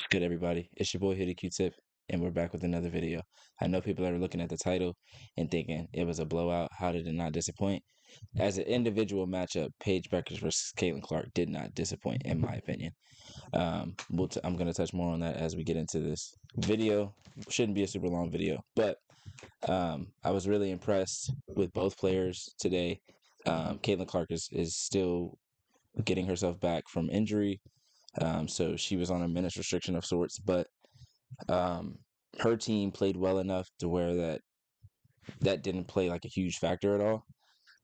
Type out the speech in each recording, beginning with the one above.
Good, everybody. It's your boy Hoodie Q-Tip, and we're back with another video. I know people are looking at the title and thinking it was a blowout. How did it not disappoint? As an individual matchup, Paige Bueckers versus Caitlin Clark did not disappoint, in my opinion. I'm going to touch more on that as we get into this video. Shouldn't be a super long video, but I was really impressed with both players today. Caitlin Clark is still getting herself back from injury. So she was on a minutes restriction of sorts, but um, her team played well enough to where that didn't play like a huge factor at all.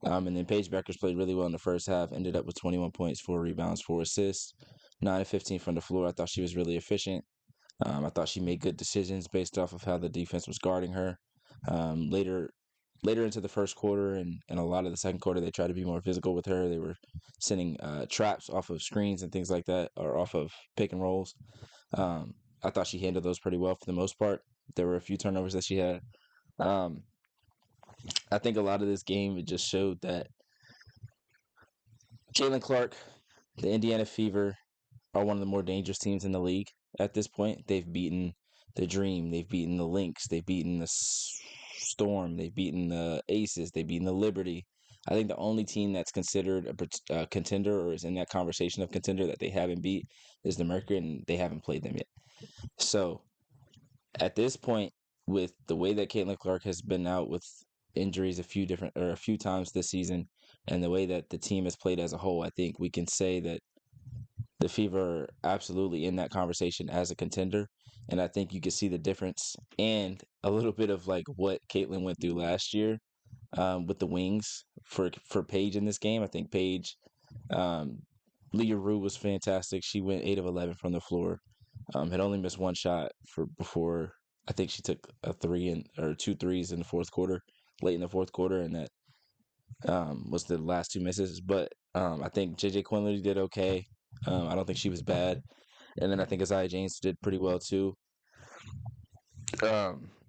And then Paige Bueckers played really well in the first half, ended up with 21 points, 4 rebounds, 4 assists, 9 of 15 from the floor. I thought she was really efficient. I thought she made good decisions based off of how the defense was guarding her. Later into the first quarter and a lot of the second quarter, they tried to be more physical with her. They were sending traps off of screens and things like that, or off of pick and rolls. I thought she handled those pretty well for the most part. There were a few turnovers that she had. Um, I think a lot of this game, it just showed that Caitlin Clark, the Indiana Fever, are one of the more dangerous teams in the league at this point. They've beaten the Dream, they've beaten the Lynx, they've beaten the Storm, they've beaten the Aces, they've beaten the Liberty. I think the only team that's considered a contender or is in that conversation of contender that they haven't beat is the Mercury, and they haven't played them yet. So at this point, with the way that Caitlin Clark has been out with injuries a few times this season, and the way that the team has played as a whole, I think we can say that the Fever are absolutely in that conversation as a contender. And I think you can see the difference and a little bit of like what Caitlin went through last year with the wings for Paige in this game. I think Paige, um, Leah Rue was fantastic. She went 8 of 11 from the floor. Had only missed one shot before. I think she took a or 2 threes in the fourth quarter, late in the fourth quarter, and that was the last two misses. But I think JJ Quinley did okay. I don't think she was bad. And then I think Isaiah James did pretty well too.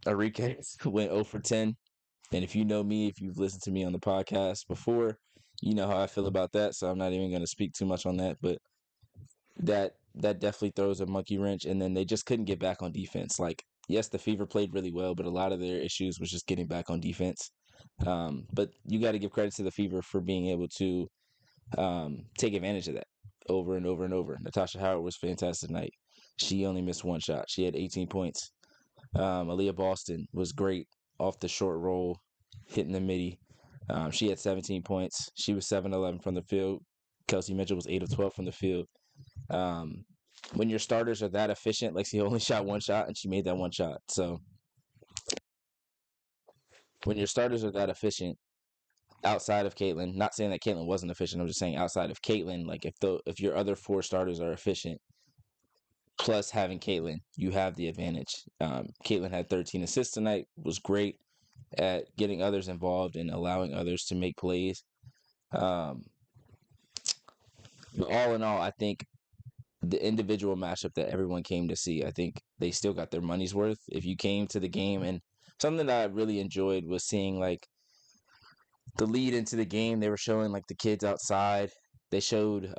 Enrique went 0 for 10. And if you know me, if you've listened to me on the podcast before, you know how I feel about that. So I'm not even going to speak too much on that. But that definitely throws a monkey wrench. And then they just couldn't get back on defense. Like, yes, the Fever played really well, but a lot of their issues was just getting back on defense. But you got to give credit to the Fever for being able to take advantage of that over and over and over. Natasha Howard was fantastic tonight. She only missed one shot. She had 18 points. Aaliyah Boston was great off the short roll, hitting the midi. She had 17 points. She was 7-11 from the field. Kelsey Mitchell was 8 of 12 from the field. When your starters are that efficient, like she only shot one shot and she made that one shot. So when your starters are that efficient, outside of Caitlin, not saying that Caitlin wasn't efficient, I'm just saying outside of Caitlin, like if your other four starters are efficient, plus having Caitlin, you have the advantage. Caitlin had 13 assists tonight, was great at getting others involved and allowing others to make plays. But all in all, I think the individual matchup that everyone came to see, I think they still got their money's worth. If you came to the game, and something that I really enjoyed was seeing like the lead into the game. They were showing like the kids outside. They showed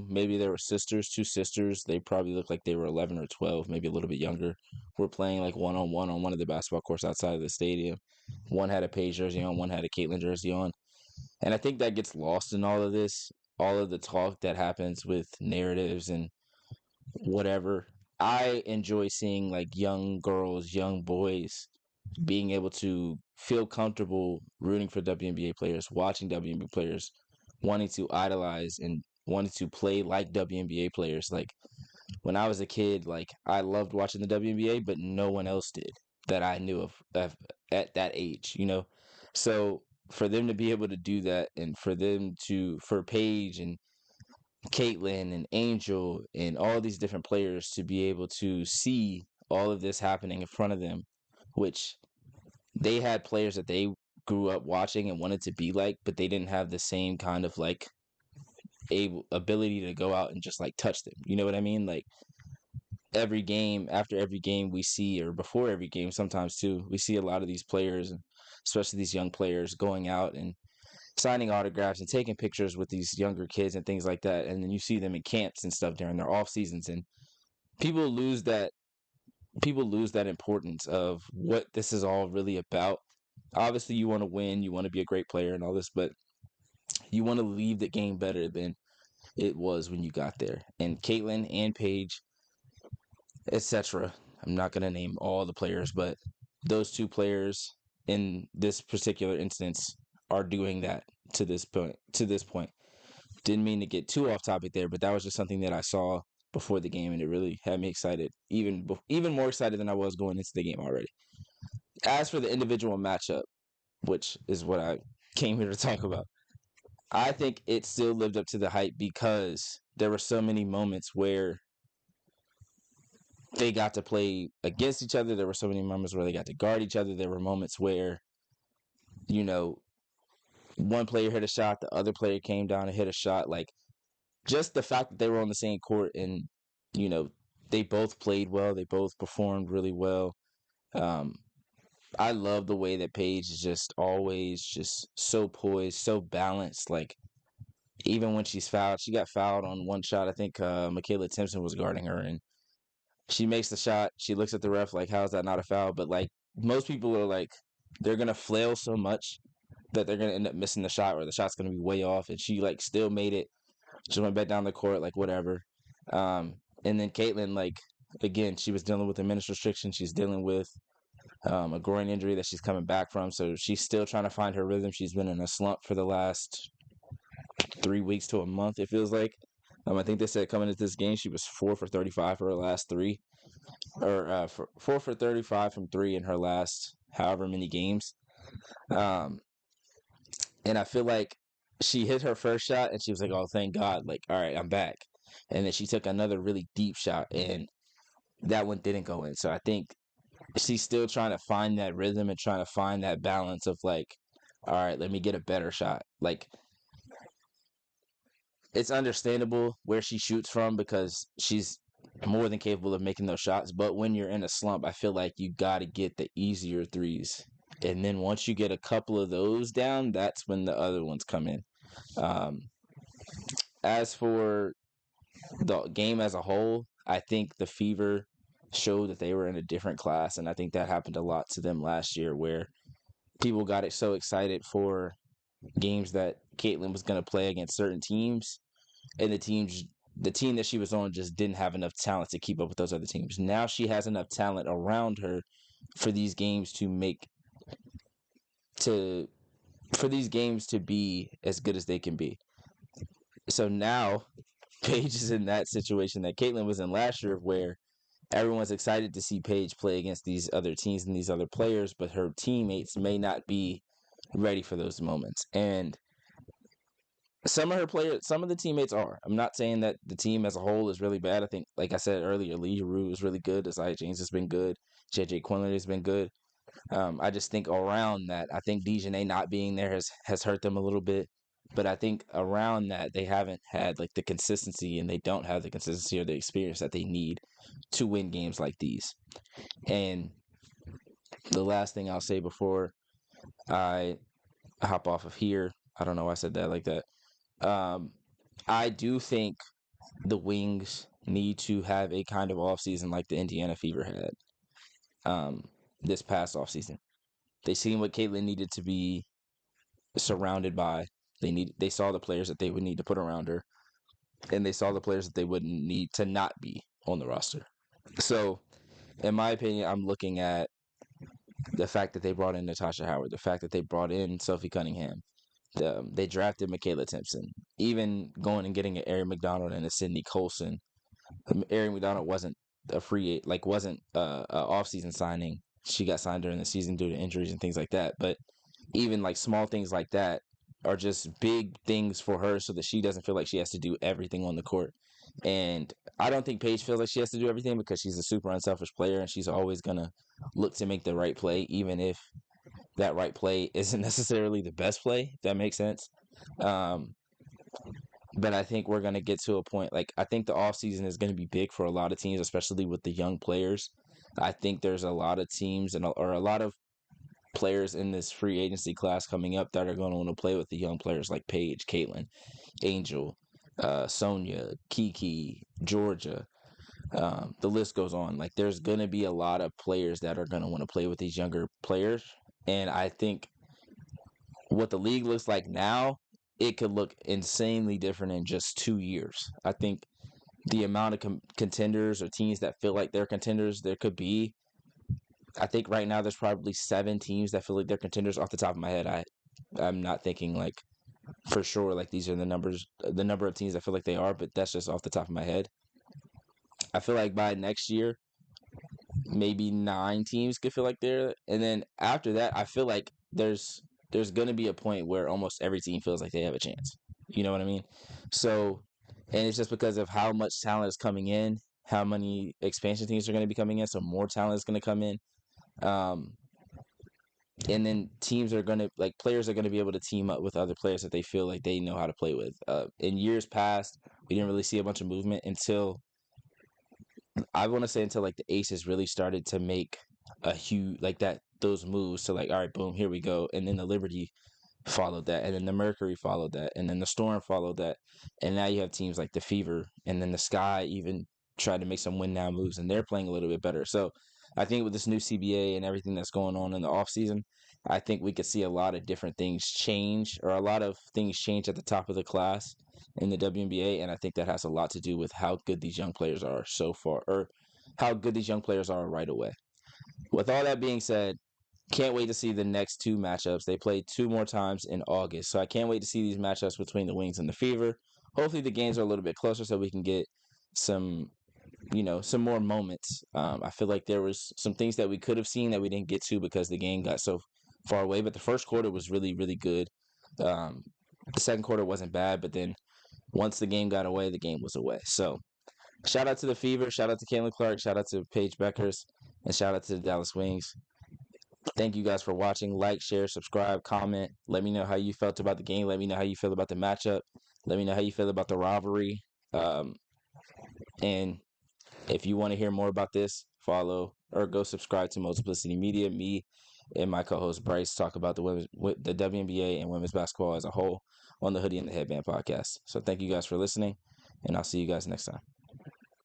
maybe they were two sisters. They probably looked like they were 11 or 12, maybe a little bit younger. Were playing like one-on-one on one of the basketball courts outside of the stadium. One had a Paige jersey on, one had a Caitlin jersey on. And I think that gets lost in all of this, all of the talk that happens with narratives and whatever. I enjoy seeing like young girls, young boys being able to feel comfortable rooting for WNBA players, watching WNBA players, wanting to idolize and wanting to play like WNBA players. Like when I was a kid, like I loved watching the WNBA, but no one else did that I knew of at that age, you know? So for them to be able to do that, and for Paige and Caitlin and Angel and all these different players to be able to see all of this happening in front of them, which they had players that they grew up watching and wanted to be like, but they didn't have the same kind of like ability to go out and just like touch them. You know what I mean? Like after every game we see, or before every game sometimes too, we see a lot of these players, especially these young players, going out and signing autographs and taking pictures with these younger kids and things like that. And then you see them in camps and stuff during their off seasons, and people lose that people lose that importance of what this is all really about. Obviously, you want to win, you want to be a great player and all this, but you want to leave the game better than it was when you got there. And Caitlin and Paige, etc. I'm not going to name all the players, but those two players in this particular instance are doing that to this point. Didn't mean to get too off topic there, but that was just something that I saw before the game, and it really had me excited, even more excited than I was going into the game already. As for the individual matchup, which is what I came here to talk about, I think it still lived up to the hype because there were so many moments where they got to play against each other. There were so many moments where they got to guard each other. There were moments where, you know, one player hit a shot, the other player came down and hit a shot. Like, just the fact that they were on the same court and, you know, they both played well. They both performed really well. Um, I love the way that Paige is just always just so poised, so balanced. Like, even when she's fouled, she got fouled on one shot. I think Michaela Timpson was guarding her, and she makes the shot. She looks at the ref like, "How is that not a foul?" But like, most people are like, they're gonna flail so much that they're gonna end up missing the shot, or the shot's gonna be way off. And she like still made it. She went back down the court, like whatever. And then Caitlin, like, again, she was dealing with a minutes restriction. She's dealing with a groin injury that she's coming back from, so she's still trying to find her rhythm. She's been in a slump for the last 3 weeks to a month, it feels like. I think they said coming into this game, she was 4 for 35 for her last three, or 4 for 35 from three in her last however many games. Um, and I feel like she hit her first shot and she was like, "Oh, thank God! Like, all right, I'm back." And then she took another really deep shot, and that one didn't go in. So I think she's still trying to find that rhythm and trying to find that balance of like, all right, let me get a better shot. Like, it's understandable where she shoots from because she's more than capable of making those shots. But when you're in a slump, I feel like you got to get the easier threes. And then once you get a couple of those down, that's when the other ones come in. Um, as for the game as a whole, I think the Fever showed that they were in a different class. And I think that happened a lot to them last year where people got it so excited for games that Caitlin was going to play against certain teams, and the team that she was on just didn't have enough talent to keep up with those other teams. Now she has enough talent around her for these games to for these games to be as good as they can be. So now Paige is in that situation that Caitlin was in last year, where everyone's excited to see Paige play against these other teams and these other players, but her teammates may not be ready for those moments. And some of the teammates are. I'm not saying that the team as a whole is really bad. I think, like I said earlier, Lee Rue is really good. Isaiah James has been good. JJ Quinlan has been good. I just think around that, I think Dejanay not being there has hurt them a little bit. But I think around that, they haven't had like the consistency, and they don't have the consistency or the experience that they need to win games like these. And the last thing I'll say before I hop off of here, I don't know why I said that like that. I do think the Wings need to have a kind of offseason like the Indiana Fever had this past offseason. They seen what Caitlin needed to be surrounded by. They saw the players that they would need to put around her, and they saw the players that they wouldn't need to not be on the roster. So, in my opinion, I'm looking at the fact that they brought in Natasha Howard, the fact that they brought in Sophie Cunningham, they drafted Michaela Timpson, even going and getting an Ari McDonald and a Sydney Colson. Ari McDonald wasn't wasn't a off-season signing. She got signed during the season due to injuries and things like that. But even like small things like that are just big things for her, so that she doesn't feel like she has to do everything on the court. And I don't think Paige feels like she has to do everything, because she's a super unselfish player, and she's always gonna look to make the right play, even if that right play isn't necessarily the best play, if that makes sense. Um, but I think we're going to get to a point, like, I think the offseason is going to be big for a lot of teams, especially with the young players. I think there's a lot of teams or a lot of players in this free agency class coming up that are going to want to play with the young players like Paige, Caitlin, Angel, Sonia, Kiki, Georgia. The list goes on. Like, there's going to be a lot of players that are going to want to play with these younger players. And I think what the league looks like now, it could look insanely different in just 2 years. I think the amount of contenders or teams that feel like they're contenders there could be. I think right now there's probably 7 teams that feel like they're contenders off the top of my head. I'm not thinking like for sure like these are the number of teams that feel like they are, but that's just off the top of my head. I feel like by next year, maybe 9 teams could feel like they're, and then after that, I feel like there's going to be a point where almost every team feels like they have a chance. You know what I mean? So, and it's just because of how much talent is coming in, how many expansion teams are going to be coming in, so more talent is going to come in. And then teams are going to, like, players are going to be able to team up with other players that they feel like they know how to play with. In years past, we didn't really see a bunch of movement until, I want to say, until like the Aces really started to make a huge, like, that, those moves to like, all right, boom, here we go. And then the Liberty followed that, and then the Mercury followed that, and then the Storm followed that, and now you have teams like the Fever, and then the Sky even tried to make some win now moves, and they're playing a little bit better. So I think with this new CBA and everything that's going on in the offseason, I think we could see a lot of different things change, or a lot of things change at the top of the class in the WNBA, and I think that has a lot to do with how good these young players are so far, or how good these young players are right away. With all that being said, can't wait to see the next 2 matchups. They play 2 more times in August, so I can't wait to see these matchups between the Wings and the Fever. Hopefully the games are a little bit closer so we can get some, some more moments. I feel like there was some things that we could have seen that we didn't get to because the game got so far away, but the first quarter was really, really good. The second quarter wasn't bad, but then once the game got away, the game was away. So shout out to the Fever, shout out to Caitlin Clark, shout out to Paige Bueckers, and shout out to the Dallas Wings. Thank you guys for watching. Like, share, subscribe, comment. Let me know how you felt about the game. Let me know how you feel about the matchup. Let me know how you feel about the rivalry. And if you want to hear more about this, follow or go subscribe to Multiplicity Media. Me and my co-host Bryce talk about the WNBA and women's basketball as a whole on the Hoodie and the Headband podcast. So thank you guys for listening, and I'll see you guys next time.